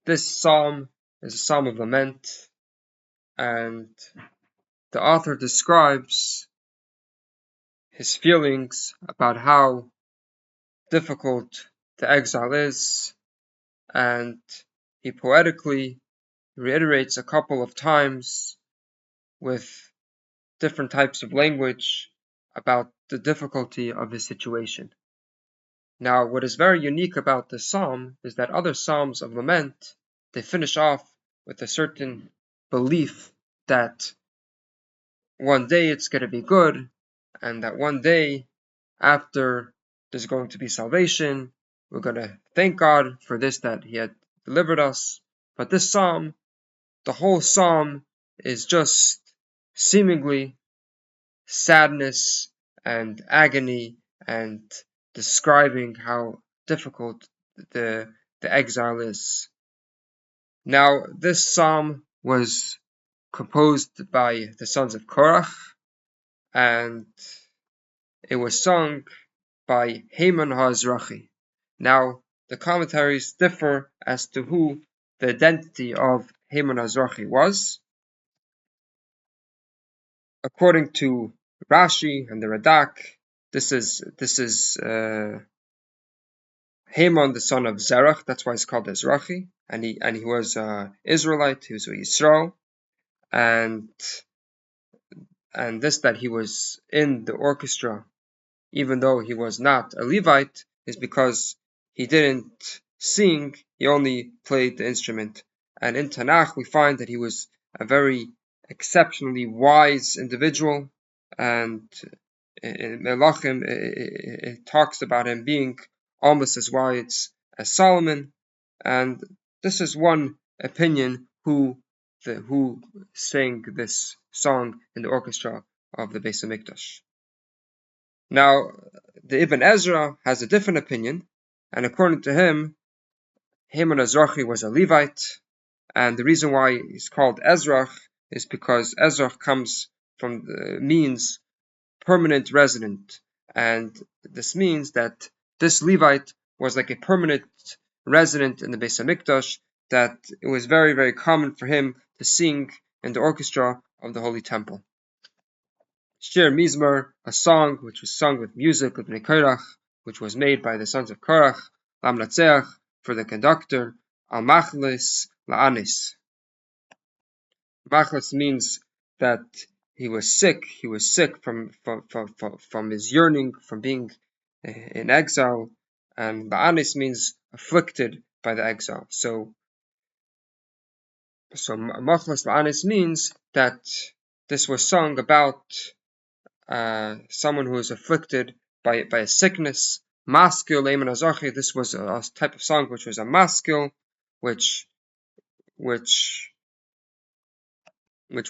This psalm is a psalm of lament, and the author describes his feelings about how difficult the exile is, and he poetically reiterates a couple of times with different types of language about the difficulty of his situation. Now, what is very unique about this psalm is that other psalms of lament, they finish off with a certain belief that one day it's going to be good, and that one day after there's going to be salvation, we're going to thank God for this, that He had delivered us. But this psalm, the whole psalm, is just seemingly sadness and agony and describing how difficult the exile is. Now, this psalm was composed by the sons of Korach, and it was sung by Haman HaEzrachi. Now, the commentaries differ as to who the identity of Haman HaEzrachi was. According to Rashi and the Radak, this is Haman, the son of Zerach. That's why it's called Ezrachi, and he was Israelite. He was Yisrael, and this, that he was in the orchestra, even though he was not a Levite, is because he didn't sing. He only played the instrument. And in Tanach, we find that he was a very exceptionally wise individual, and in Melachim, it talks about him being almost as wise as Solomon, and this is one opinion who sang this song in the orchestra of the Beis Hamikdash. Now, the Ibn Ezra has a different opinion, and according to him, Haman HaEzrachi was a Levite, and the reason why he's called Ezrach is because Ezrach comes from means permanent resident, and this means that this Levite was like a permanent resident in the Beis Hamikdash, that it was very, very common for him to sing in the orchestra of the Holy Temple. Shiur Mizmor, a song which was sung with music of Bnei Korach, which was made by the sons of Korach, Lamnatzeach, for the conductor, Al Machlis La'anis. Machlis means that he was sick. He was sick from his yearning, from being in exile, and La'anis means afflicted by the exile. So Machlis La'anis means that this was sung about someone who is afflicted by a sickness. Maskil Haman HaEzrachi. This was a type of song which was a maskil, which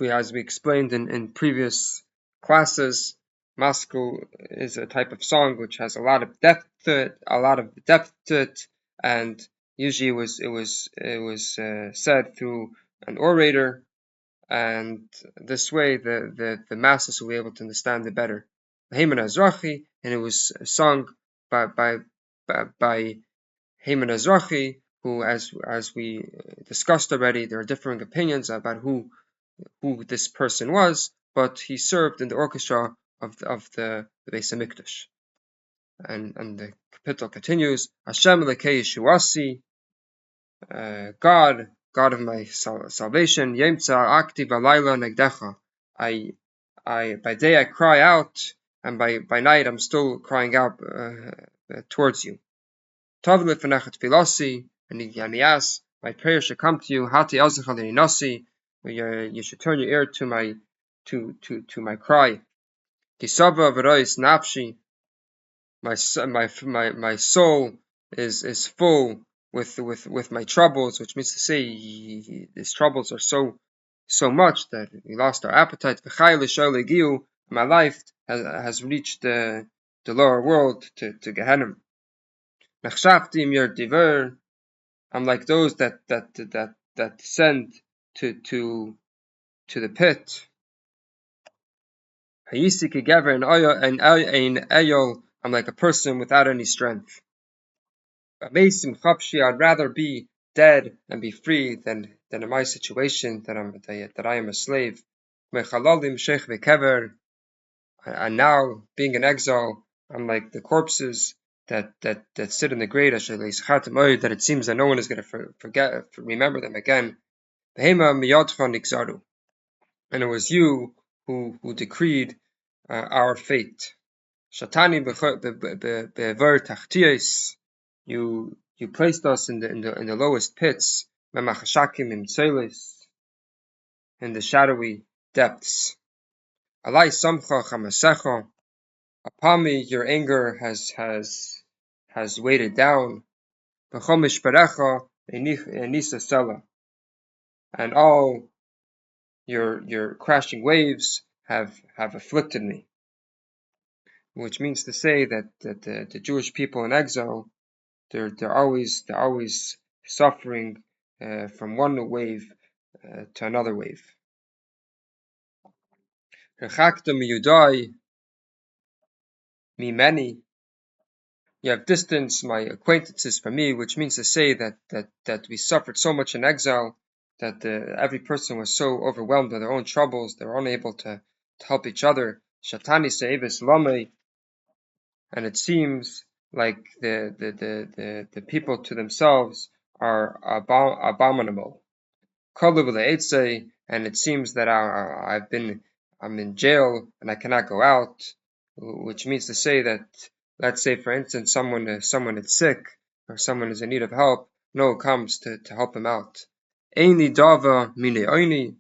we, as we explained in previous classes, maskil is a type of song which has a lot of depth to it, and usually it was said through an orator, and this way the masses will be able to understand it better. Haman HaEzrachi, and it was sung by Haman HaEzrachi, who, as we discussed already, there are differing opinions about who this person was, but he served in the orchestra of the Beis Hamikdash. And the capital continues, Hashem Elokei Yeshuasi, God of my salvation, Yemtza Akti Balayla Negdecha. By day I cry out, and by night I'm still crying out towards you. Tov Lefanechet Filasi, and he asks, my prayer should come to you. Hati Azacha Nasi, you should turn your ear to my cry. Kisava V'rois Nafshi, my soul is full with my troubles, which means to say his troubles are so much that we lost our appetite. My life has reached the lower world, to Gehenna. I'm like those that descend to the pit. I'm like a person without any strength. I'd rather be dead and be free than in my situation that I am a slave. And now, being in exile, I'm like the corpses that sit in the grave, that it seems that no one is going to remember them again. And it was you who decreed our fate. Shatani bever tachtiyos. You placed us in the lowest pits, memachashakim im tzelis, in the shadowy depths. Alai samcha chamasecha. Upon me your anger has weighted down. B'chom mishparecha enisa sela. And all your crashing waves have afflicted me. Which means to say that the Jewish people in exile, they're always suffering from one wave to another wave. Rechakta miyudai mi many. You have distanced my acquaintances from me, which means to say that we suffered so much in exile that every person was so overwhelmed by their own troubles, they were unable to help each other. Shatani se'evis lamei. And it seems like the people to themselves are abominable. And it seems that I'm in jail and I cannot go out, which means to say that, let's say for instance, someone is sick or someone is in need of help, no one comes to help him out. Eini dava mine oini.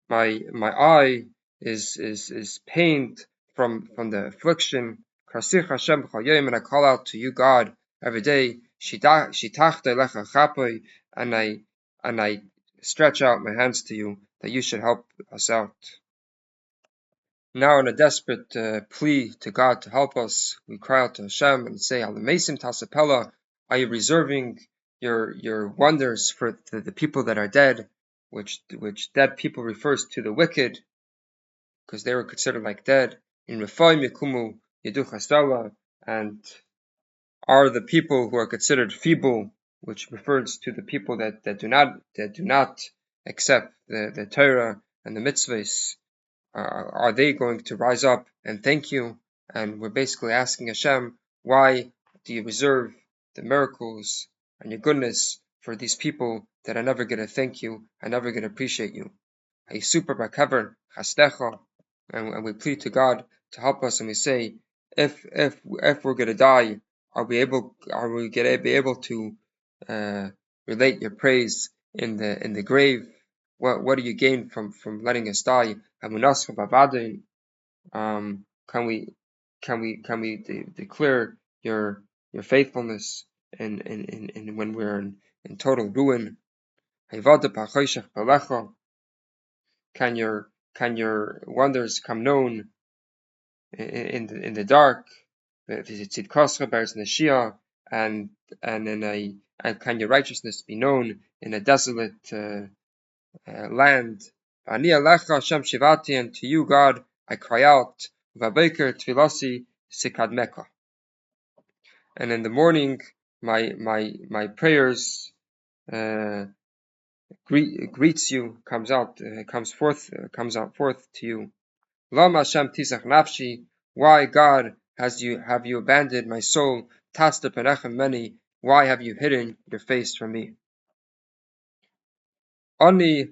My eye is pained from the affliction. Krasich Hashem b'chol yom, and I call out to you, God, every day. Shitachta lecha chapoi, and I stretch out my hands to you that you should help us out. Now, in a desperate plea to God to help us, we cry out to Hashem and say, Alamesim tasapela, are you reserving your wonders for the people that are dead? Which dead people refers to the wicked, because they were considered like dead. In Refai Mikumu Yeduchastala, and are the people who are considered feeble, which refers to the people that do not accept the Torah and the mitzvahs. Are they going to rise up and thank you? And we're basically asking Hashem, why do you reserve the miracles and your goodness for these people that are never going to thank you and never going to appreciate you? And we plead to God to help us, and we say, if we're going to die, are we going to be able to relate your praise in the grave? What do you gain from letting us die? Can we declare your faithfulness in when we're in total ruin? Can your wonders come known in the dark? And can your righteousness be known in a desolate land? And to you, God, I cry out. And in the morning, my prayers greets you, comes out forth to you. Lama Hashem tisach nafshi. Why, God, have you abandoned my soul? Tasta penechem many. Why have you hidden your face from me? Ani,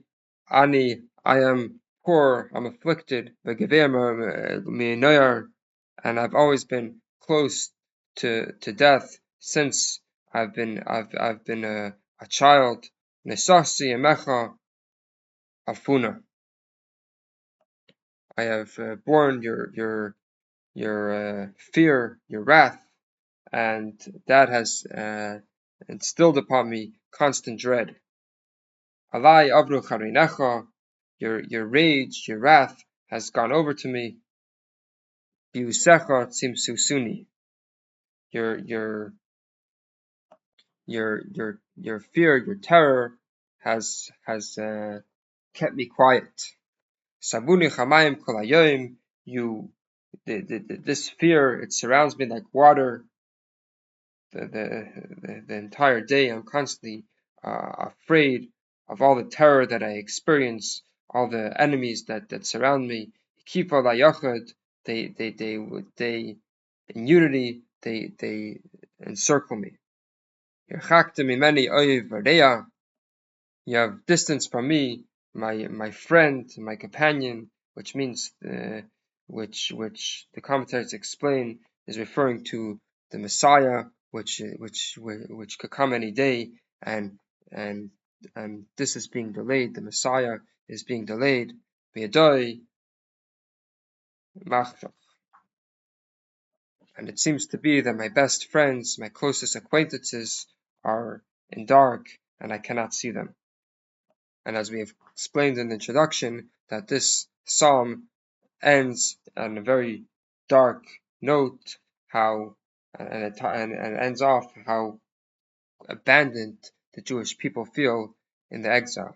I am poor, I'm afflicted, and I've always been close to death since I've been a child. Nesasi emecha afuna. I have borne your fear, your wrath, and that has instilled upon me constant dread. Alai avru charinecha, your rage, your wrath has gone over to me. Biusecha tzimsusuni, your fear, your terror has kept me quiet. Sabuni chamayim kol hayoim, this fear, it surrounds me like water. The entire day I'm constantly afraid of all the terror that I experience, all the enemies that surround me. They in unity they encircle me. You have distance from me, my friend, my companion, which means which the commentators explain is referring to the Messiah, which could come any day, and and this is being delayed. The Messiah is being delayed. And it seems to be that my best friends, my closest acquaintances, are in dark, and I cannot see them. And as we have explained in the introduction, that this psalm ends on a very dark note, and ends off how abandoned the Jewish people feel in the exile.